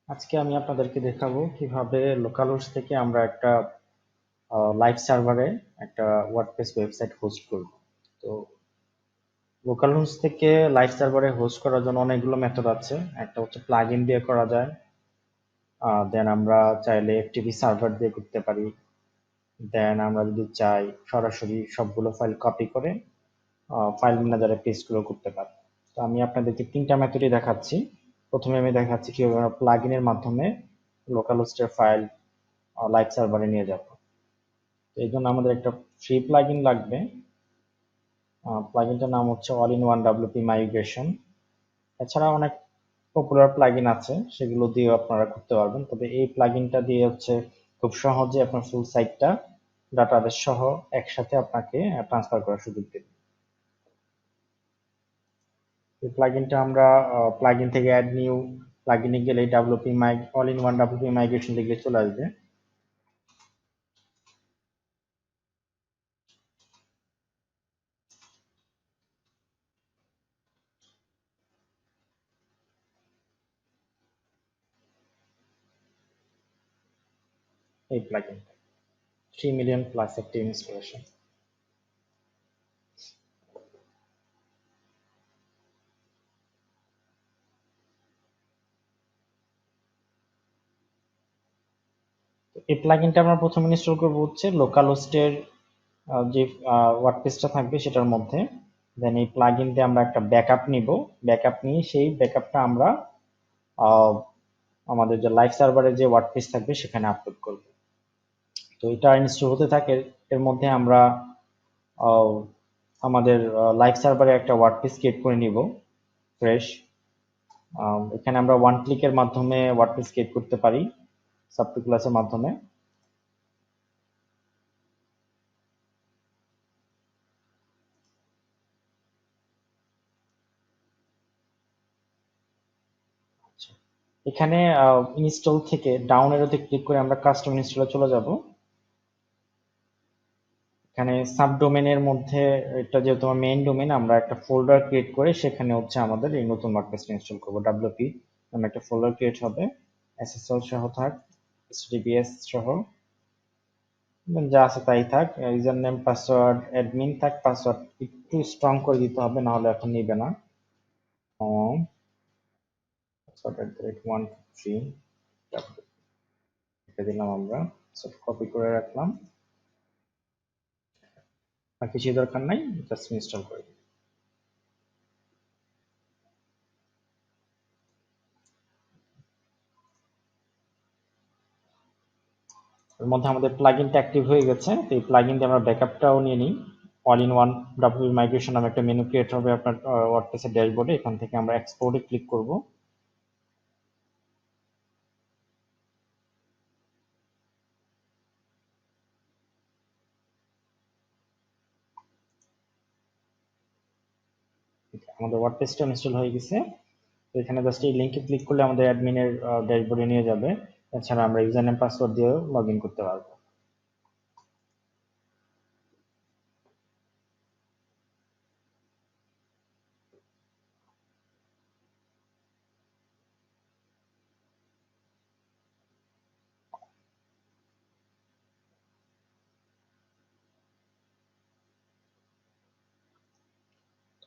আজকে আমি আপনাদেরকে দেখাবো কিভাবে লোকাল হোস্ট থেকে আমরা একটা লাইভ সার্ভারে একটা ওয়ার্ডপ্রেস ওয়েবসাইট হোস্ট করব। তো লোকাল হোস্ট থেকে লাইভ সার্ভারে হোস্ট করার জন্য অনেকগুলো মেথড আছে। একটা হচ্ছে প্লাগইন দিয়ে করা যায়, দেন আমরা চাইলে এফটিপি সার্ভার দিয়ে করতে পারি, দেন আমরা যদি চাই সরাসরি সবগুলো ফাইল কপি করে ফাইল ম্যানেজারে পেস্টগুলো করতে পারি। তো আমি আপনাদেরকে তিনটা মেথডই দেখাচ্ছি। প্রথমে আমি দেখাচ্ছি কিভাবে আমরা প্লাগইনের মাধ্যমে লোকাল হোস্টের ফাইল লাইভ সার্ভারে নিয়ে যাব। তো এই জন্য আমাদের একটা ফ্রি প্লাগইন লাগবে। প্লাগইনটার নাম হচ্ছে all in one WP migration. এছাড়া অনেক পপুলার প্লাগইন আছে, সেগুলো দিয়ে আপনারা করতে পারবেন। তবে এই প্লাগইনটা দিয়ে হচ্ছে খুব সহজে আপনার ফুল সাইটটা ডাটাবেস সহ একসাথে আপনাকে ট্রান্সফার করার সুযোগ দেবে। এই প্লাগইনটা আমরা প্লাগইন থেকে অ্যাড নিউ প্লাগইনে গেলে WP my all in one WP migration লিখে চলে আসবে। এই প্লাগইনটা 3 মিলিয়ন প্লাস অ্যাক্টিভ ইনস্টলেশন। এই প্লাগইনটা আমরা প্রথমে ইনস্টল করব হচ্ছে লোকাল হোস্টের যে ওয়ার্ডপ্রেসটা থাকবে সেটার মধ্যে। দেন এই প্লাগইন দিয়ে আমরা একটা ব্যাকআপ নিব। ব্যাকআপ নিয়ে সেই ব্যাকআপটা আমরা আহ, আমাদের যে লাইভ সার্ভারে যে ওয়ার্ডপ্রেস থাকবে সেখানে আপলোড করব। তো এটা ইনস্টল হতে থাকে, এর মধ্যে আমরা আহ, আমাদের লাইভ সার্ভারে একটা ওয়ার্ডপ্রেস ক্রিয়েট করে নিব ফ্রেশ। এখানে আমরা ওয়ান ক্লিকের মাধ্যমে ওয়ার্ডপ্রেস ক্রিয়েট করতে পারি সাবটো ক্লাসের মাধ্যমে। এখানে ইনস্টল থেকে ডাউন এরোতে ক্লিক করে আমরা কাস্টম ইনস্টলে চলে যাব। এখানে সাবডোমেনের মধ্যে, এটা যেহেতু আমার মেইন ডোমেন, আমরা একটা ফোল্ডার ক্রিয়েট করে সেখানে হচ্ছে আমাদের এই নতুন ওয়ার্ডপ্রেসটা ইনস্টল করব। ডাব্লিউপি নামে একটা ফোল্ডার ক্রিয়েট হবে, এসএসএল সহ থাক, এইচটিটিপিএস সহ, যা আছে তাই থাক, ইউজার নেম পাসওয়ার্ড অ্যাডমিন থাক, পাসওয়ার্ড একটু স্ট্রং করে দিতে হবে, না হলে এখন নিবে না। পাসওয়ার্ড @1 2 3 এটা দিলাম, আমরা সব কপি করে রাখলাম, আর কিছুই দরকার নাই, জাস্ট ইনস্টল করে দিই। এর মধ্যে আমাদের প্লাগইনটা অ্যাক্টিভ হয়ে গেছে। তো এই প্লাগইন দিয়ে আমরা ব্যাকআপটাও নিয়ে নিই। All in one W migration নামে একটা মেনু ক্রিয়েট হবে আপনার ওয়ার্ডপ্রেসের ড্যাশবোর্ডে। এখান থেকে আমরা এক্সপোর্টে ক্লিক করব। আমাদের ওয়ার্ডপ্রেসটা ইনস্টল হয়ে গেছে। তো এখানে জাস্ট এই লিঙ্কে ক্লিক করলে আমাদের অ্যাডমিনের ড্যাশবোর্ডে নিয়ে যাবে। এছাড়া আমরা ইউজার নেম পাসওয়ার্ড দিয়েও লগ ইন করতে পারবো।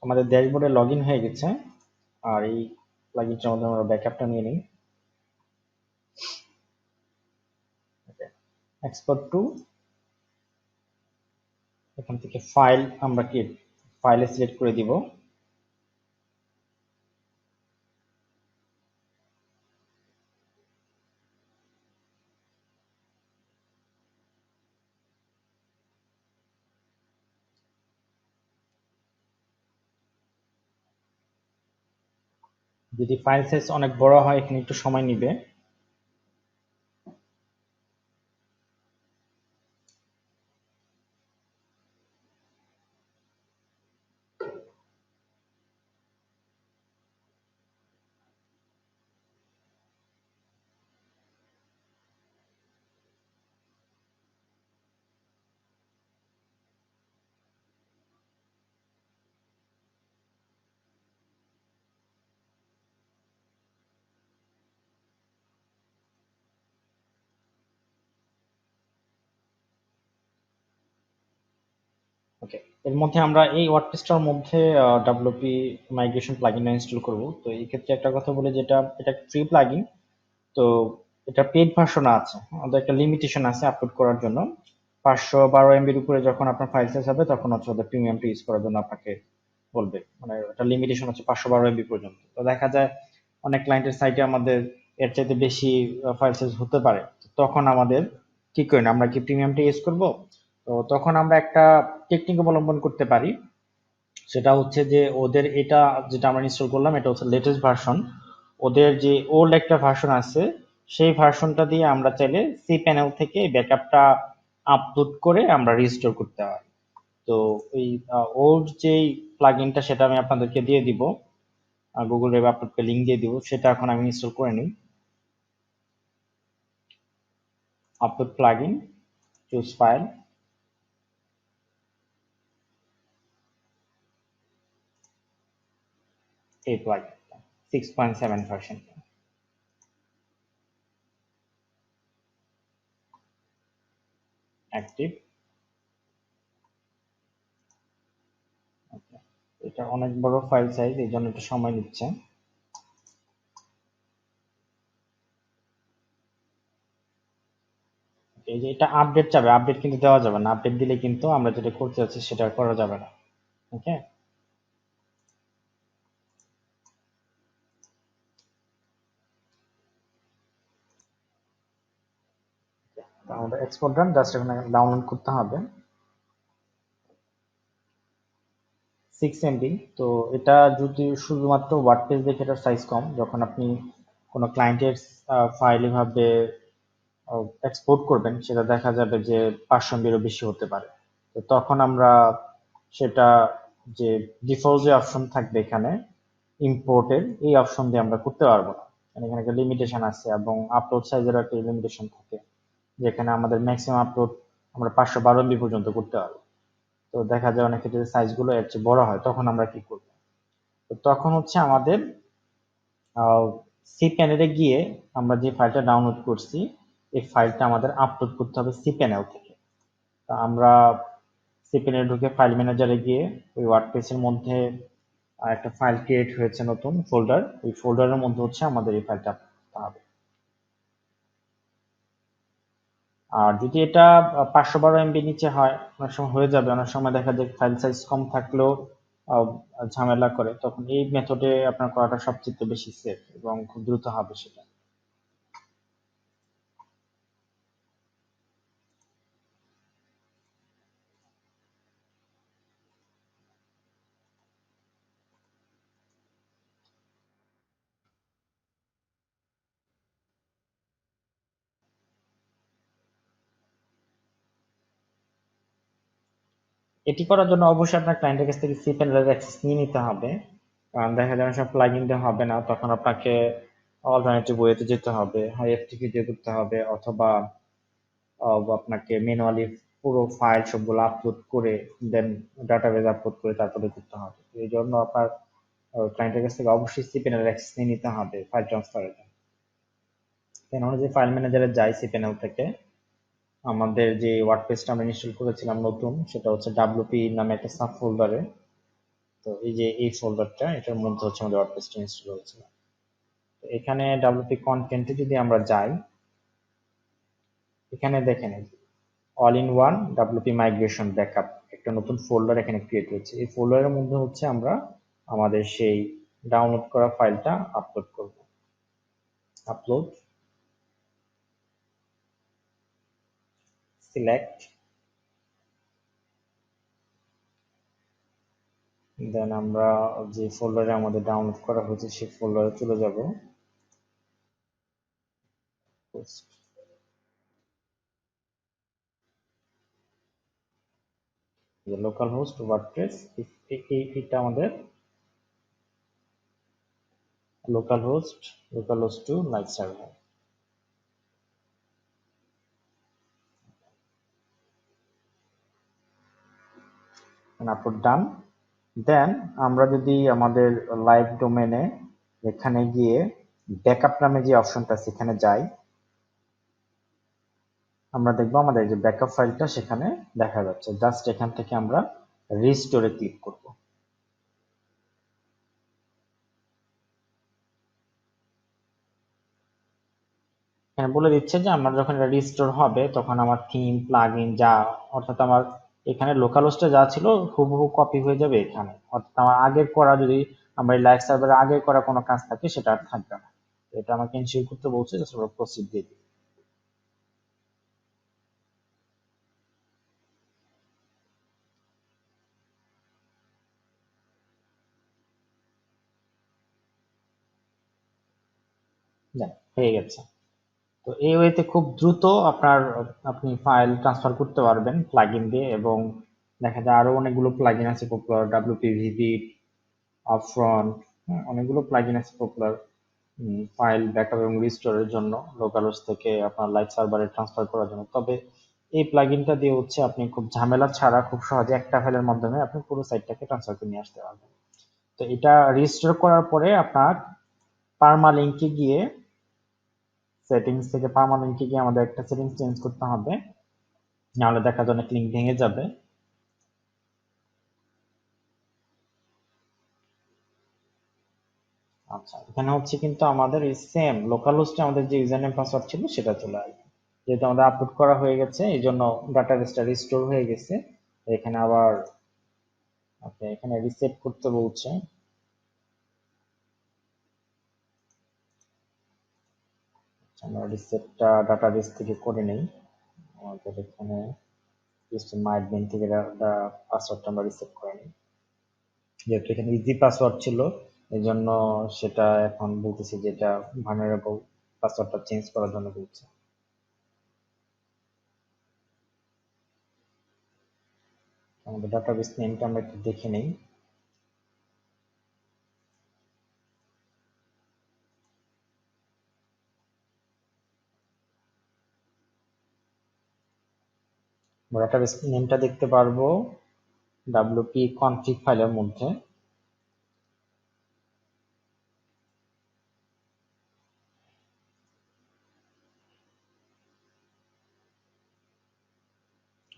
আমাদের ড্যাশবোর্ডে লগ ইন হয়ে গেছে। আর এই প্লাগইনটার মধ্যে আমরা ব্যাকআপটা নিয়ে নিই। এক্সপোর্ট টু, এখান থেকে ফাইল আমরা কি ফাইলে সিলেক্ট করে দিব। যদি ফাইল সাইজ অনেক বড় হয় এখানে একটু সময় নিবে। ওকে, এর মধ্যে আমরা এই ওয়ার্ডপ্রেসটার মধ্যে ডব্লিউপি মাইগ্রেশন প্লাগইনটা ইনস্টল করব। তো এই ক্ষেত্রে একটা কথা বলি, যেটা এটা ফ্রি প্লাগইন। তো এটা পেড ভার্সন আছে, ওদের একটা লিমিটেশন আছে আপলোড করার জন্য। 512 এমবির উপরে যখন আপনার ফাইল সাইজ হবে তখন হচ্ছে ওদের প্রিমিয়ামটা ইউজ করার জন্য আপনাকে বলবে, মানে একটা লিমিটেশন হচ্ছে 512 এমবি পর্যন্ত। তো দেখা যায় অনেক ক্লায়েন্টের সাইটে আমাদের এর চাইতে বেশি ফাইল সাইজ হতে পারে। তখন আমাদের কি করি না, আমরা কি প্রিমিয়ামটা ইউজ করব? তো তখন আমরা একটা টেকনিক অবলম্বন করতে পারি। সেটা হচ্ছে যে ওদের এটা যেটা আমরা ইনস্টল করলাম এটা হচ্ছে লেটেস্ট ভার্সন। ওদের যে ওল্ড একটা ভার্সন আছে সেই ভার্সনটা দিয়ে আমরা চাইলে সি প্যানেল থেকে ব্যাকআপটা আপলোড করে আমরা রিস্টোর করতে হয়। তো ওই ওল্ড যেই প্লাগইনটা সেটা আমি আপনাদেরকে দিয়ে দিব, গুগল ড্রাইভে আপনাদেরকে লিংক দিয়ে দিব, সেটা এখন আমি ইনস্টল করে নিই। আপলোড প্লাগইন, চুজ ফাইল, এই প্লাগইন 6.7 ভার্সন অ্যাক্টিভ। এটা অনেক বড় ফাইল সাইজ, এই জন্য একটু সময় নিচ্ছে। এই যে এটা আপডেট চাবে, আপডেট কিন্তু দেওয়া যাবে না, আপডেট দিলে কিন্তু আমরা যেটা করতে যাচ্ছি সেটা আর করা যাবে না। ওকে, আমাদের এক্সপোর্ট ডান, জাস্ট এখানে ডাউনলোড করতে হবে 6 MB। তো এটা যদি শুধুমাত্র ওয়ার্ডপ্রেস দেখে এটার সাইজ কম, যখন আপনি কোনো ক্লায়েন্টের ফাইল এভাবে এক্সপোর্ট করবেন সেটা দেখা যাবে যে 500 MB-ও বেশি হতে পারে। তো তখন আমরা সেটা যে ডিফল্ট যে অপশন থাকবে এখানে ইম্পোর্টের, এই অপশন দিয়ে আমরা করতে পারবো না। কারণ এখানে একটা লিমিটেশন আছে এবং আপলোড সাইজেরও একটা লিমিটেশন থাকে, যেখানে আমাদের ম্যাক্সিমাম আপলোড আমরা 512 MB পর্যন্ত করতে পারবো। তো দেখা যায় অনেক ক্ষেত্রে সাইজ গুলো এর চেয়ে বড় হয়, তখন আমরা কি করবো? তো তখন হচ্ছে আমাদের সি প্যানেলে গিয়ে আমরা যে ফাইলটা ডাউনলোড করছি এই ফাইলটা আমাদের আপলোড করতে হবে সি প্যানেল থেকে। তা আমরা সি প্যানেলে ঢুকে ফাইল ম্যানেজারে গিয়ে ওই ওয়ার্ডপ্রেসের মধ্যে একটা ফাইল ক্রিয়েট হয়েছে নতুন ফোল্ডার, ওই ফোল্ডারের মধ্যে হচ্ছে আমাদের এই ফাইলটা আপলোড হবে। আর যদি এটা 512 MB নিচে হয়, অনেক সময় হয়ে যাবে, অনেক সময় দেখা যায় ফাইল সাইজ কম থাকলেও আহ, ঝামেলা করে, তখন এই মেথডে আপনার করাটা সবচেয়ে বেশি সেফ এবং খুব দ্রুত হবে সেটা। এটি করার জন্য অবশ্যই আপনার ক্লায়েন্টের কাছ থেকে সি প্যানেলের অ্যাক্সেস নিয়ে নিতে হবে। কারণ দেখা যায় সব প্লাগইন দিয়ে হবে না, তখন আপনাকে অল্টারনেটিভ ওয়েতে যেতে হবে, হয় এফটিপি দিয়ে করতে হবে, অথবা আপনাকে ম্যানুয়ালি পুরো ফাইল সবগুলো আপলোড করে দেন ডাটাবেজ আপলোড করে তারপরে করতে হবে। তো এই জন্য আপনার ক্লায়েন্টের কাছ থেকে অবশ্যই সি প্যানেলের অ্যাক্সেস নিয়ে নিতে হবে ফাইল ট্রান্সফারের জন্য। কেন আমরা যে ফাইল ম্যানেজারে যাই সি প্যানেল থেকে, আমাদের যে ওয়ার্ডপ্রেসটা আমরা ইনস্টল করেছিলাম নতুন, সেটা হচ্ছে ডাব্লিউপি নামে একটা সাব ফোল্ডারে। তো এই যে এই ফোল্ডারটা, এটার মধ্যে হচ্ছে আমাদের ওয়ার্ডপ্রেসটা ইনস্টল হয়েছিল। তো এখানে ডাব্লিউপি কন্টেন্টে যদি আমরা যাই, এখানে দেখেন all in one WP migration backup একটা নতুন ফোল্ডার এখানে ক্রিয়েট হচ্ছে। এই ফোল্ডারের মধ্যে হচ্ছে আমরা আমাদের সেই ডাউনলোড করা ফাইলটা আপলোড করব। আপলোড, সিলেক্ট, দেন আমরা যে ফোল্ডারে আমাদের ডাউনলোড করা হয়েছে সেই ফোল্ডারে চলে যাব। লোকাল হোস্ট ওয়ার্ডপ্রেস, এটা আমাদের local host to live server, upload done. Then আমরা যদি আমাদের লাইভ ডোমেনে এখানে গিয়ে ব্যাকআপ নামে যে অপশনটা সেখানে যাই, আমরা দেখবো আমাদের যে ব্যাকআপ ফাইলটা সেখানে দেখা যাচ্ছে। জাস্ট এখান থেকে আমরা রিস্টোরে ক্লিক করব। এখানে বলে দিচ্ছে যে আমার যখন এটা রিস্টোর হবে তখন আমার থিম প্লাগইন যা, অর্থাৎ আমার এখানে লোকাল হোস্টে যা ছিল হুবহু কপি হয়ে যাবে এখানে, অর্থাৎ আমার আগের করা, যদি আমার এই লাইভ সার্ভারে আগের করা কোনো কাজ থাকে সেটা আর থাকবে না। তো এটা আমাকে ইনশিওর করতে বলছে, জাস্ট আমরা প্রসিড দিয়ে দিই। দেন হয়ে গেছে। তো এই ওয়েতে খুব দ্রুত আপনি ফাইল ট্রান্সফার করতে পারবেন প্লাগইন দিয়ে, এবং দেখা যায় আরো অনেকগুলো প্লাগইন আছে পপুলার, ডাব্লিউপিভিডি, আপফ্রন্ট, অনেকগুলো প্লাগইন আছে পপুলার ফাইল ব্যাকআপ এবং রিস্টোরের জন্য, লোকাল হোস্ট থেকে আপনার লাইভ সার্ভারে ট্রান্সফার করার জন্য। তবে এই প্লাগইনটা দিয়ে হচ্ছে আপনি খুব ঝামেলা ছাড়া খুব সহজে একটা ফাইলের মাধ্যমে আপনি পুরো সাইটটাকে ট্রান্সফার করে নিয়ে আসতে পারবেন। তো এটা রিস্টোর করার পরে আপনার পার্মালিঙ্কে গিয়ে, সেটিংস থেকে পার্মালিঙ্কে গিয়ে আমাদের একটা সেটিংস চেঞ্জ করতে হবে, নাহলে দেখা যায় অনেক লিঙ্ক ভেঙে যাবে। আচ্ছা, এখানে হচ্ছে কিন্তু আমাদের এই সেম লোকাল হোস্টে আমাদের যে ইউজার নেম পাসওয়ার্ড ছিল সেটা চলে আসবে, যেহেতু আমাদের আপলোড করা হয়ে গেছে এই জন্য ডাটাবেসটা রিস্টোর হয়ে গেছে। এখানে আবার আপনি এখানে রিসেট করতে বলছে। আমরা রিসেটটা ডাটাবেস থেকে করে নেই। আমাদের এখানে মাই অ্যাডমিন থেকে পাসওয়ার্ডটা আমরা রিসেট করে নিই, যেহেতু এখানে ইজি পাসওয়ার্ড ছিল এই জন্য সেটা এখন বলতেছে যে এটা ভালনারেবল, পাসওয়ার্ডটা চেঞ্জ করার জন্য বলছে। আমাদের ডাটাবেস নেমটা আমরা একটু দেখে নেই। ডাটাবেস নেমটা দেখতে পারবো wp config ফাইলের মধ্যে।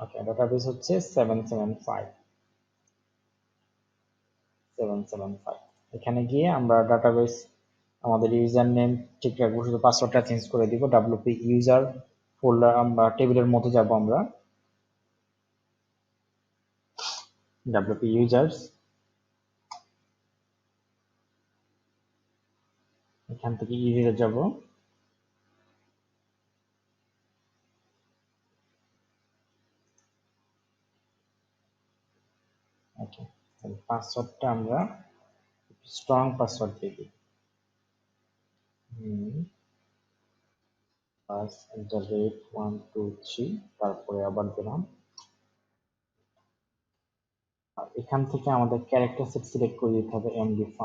ওকে, ডাটাবেস হচ্ছে 775 এখানে গিয়ে আমরা ডাটাবেস আমাদের ইউজার নেম ঠিক রাখবো, শুধু পাসওয়ার্ডটা চেঞ্জ করে দিব। wp ইউজার ফোল্ডার আমরা টেবিলের মধ্যে যাব, আমরা wp ইউজার্স, এখান থেকে ইউজারে যাব। ওকে, পাসওয়ার্ডটা আমরা স্ট্রং পাসওয়ার্ড দিয়ে দিই, @123, তারপরে আবার দিলাম। এখান থেকে আমাদের ক্যারেক্টার সেট সিলেক্ট করে দিতে হবে MD5।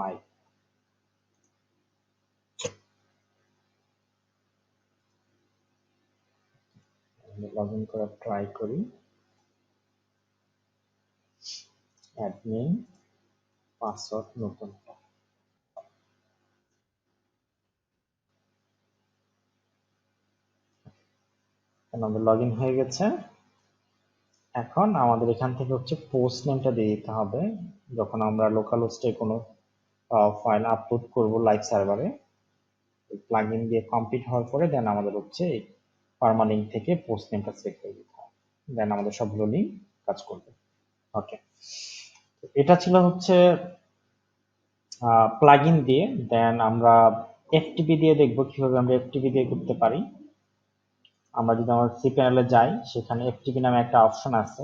লগ ইন করার ট্রাই করি, অ্যাডমিন পাসওয়ার্ড নতুন, আমাদের লগ ইন হয়ে গেছে। এখন আমাদের এখান থেকে হচ্ছে পোস্ট নেমটা দিয়ে দিতে হবে, যখন আমরা লোকাল হোস্টে কোনো ফাইল আপলোড করব লাইভ সার্ভারে, প্লাগইন দিয়ে কমপ্লিট হওয়ার পরে দেন আমাদের হচ্ছে পার্মালিঙ্ক থেকে পোস্ট নেমটা সিলেক্ট করে দিতে হবে, দেন আমাদের সবগুলো লিঙ্ক কাজ করবে। ওকে, এটা ছিল হচ্ছে প্লাগইন দিয়ে। দেন আমরা এফটিপি দিয়ে দেখব কিভাবে আমরা এফটিপি দিয়ে করতে পারি। আমরা যদি আমার সি প্যানেলে যাই, সেখানে এফটিপি নামে একটা অপশন আছে।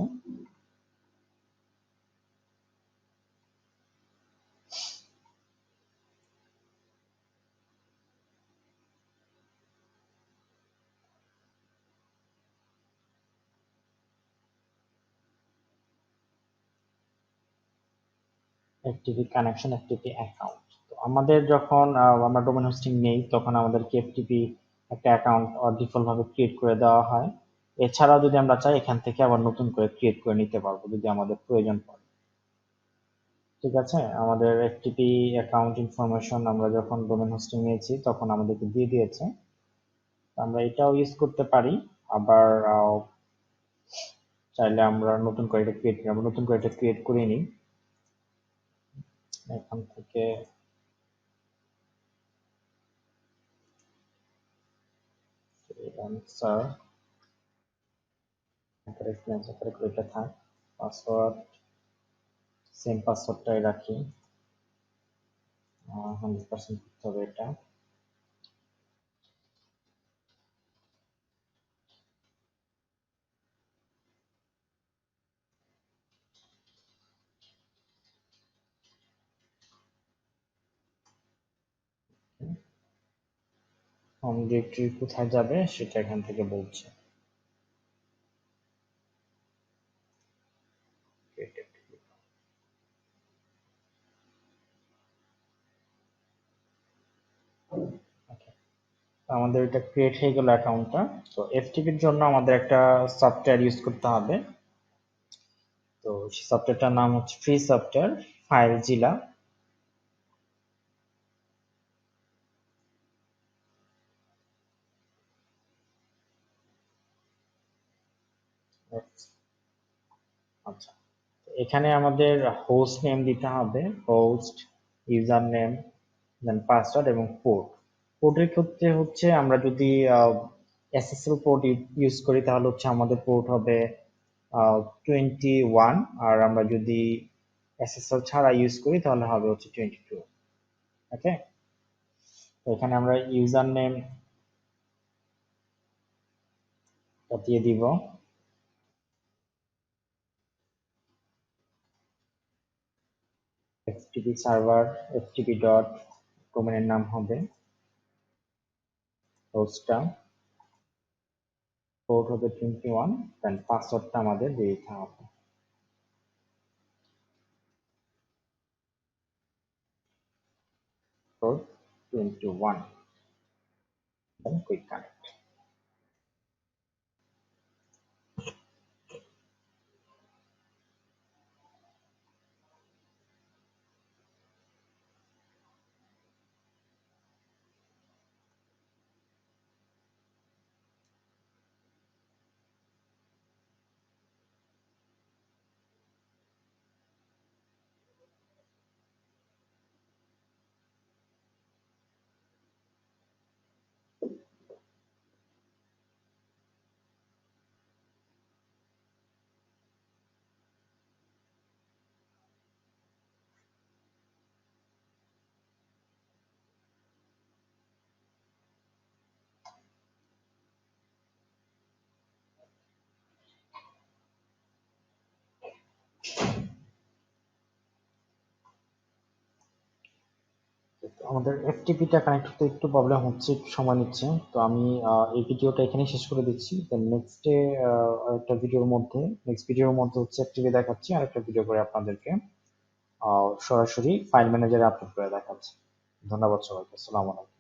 FTP connection, FTP account. তো আমাদের যখন আমরা ডোমেন হোস্টিং নেই তখন আমাদেরকে এফটিপি একটা অ্যাকাউন্ট ডিফল্ট ভাবে ক্রিয়েট করে দেওয়া হয়। এছাড়াও যদি আমরা চাই এখান থেকে আবার নতুন করে ক্রিয়েট করে নিতে পারবো যদি আমাদের প্রয়োজন পড়ে। ঠিক আছে, আমাদের এফটিপি অ্যাকাউন্ট ইনফরমেশন আমরা যখন ডোমেন হোস্টিং নিয়েছি তখন আমাদেরকে দিয়ে দিয়েছে, আমরা এটাও ইউজ করতে পারি। আবার চাইলে আমরা নতুন করে এটা ক্রিয়েট করি, আমরা নতুন করে এটা ক্রিয়েট করে নিই এখান থেকে। ফ্রিল্যান্সার ফ্রিল্যান্সার করে এটা থাক, পাসওয়ার্ড সেম পাসওয়ার্ডটাই রাখি, 100% করতে হবে এটা। হোম ডিরেক্টরি কোথায় যাবে সেটা এখান থেকে বলছে। Okay, আমাদের এটা ক্রিয়েট হয়ে গেল অ্যাকাউন্টটা। তো এফটিপির জন্য আমাদের একটা সফটওয়্যার ইউজ করতে হবে। তো সেই সফটওয়্যারটার নাম হচ্ছে ফ্রি সফটওয়্যার ফাইল জিলা। আচ্ছা, এখানে আমাদের হোস্ট নেম দিতে হবে, হোস্ট, ইউজার নেম, দেন পাসওয়ার্ড এবং পোর্ট। পোর্টের ক্ষেত্রে হচ্ছে আমরা যদি এসএসএল পোর্ট ইউজ করি তাহলে হচ্ছে আমাদের পোর্ট হবে 21, আর আমরা যদি এসএসএল ছাড়া ইউজ করি তাহলে হবে হচ্ছে 22। ওকে, তো এখানে আমরা ইউজার নেম দিয়ে দিব, এফটিপি সার্ভার, এফটিপি ডট ডোমেনের নাম হবে হোস্টটা, পোর্ট হবে 21, দেন পাসওয়ার্ডটা আমাদের দিয়ে দিতে হবে, পোর্ট 21, দেন কুইক কানেক্ট। আমাদের এফটিপিটা কানেক্ট হতে একটু প্রবলেম হচ্ছে, একটু সময় নিচ্ছে। তো আমি এই ভিডিওটা এখানে শেষ করে দিচ্ছি, দেন নেক্সটে একটা নেক্সট ভিডিওর মধ্যে হচ্ছে এফটিপি দেখাচ্ছি, আর একটা ভিডিও করে আপনাদেরকে সরাসরি ফাইল ম্যানেজারে আপলোড করে দেখাচ্ছি। ধন্যবাদ সবাইকে, আসসালামু আলাইকুম।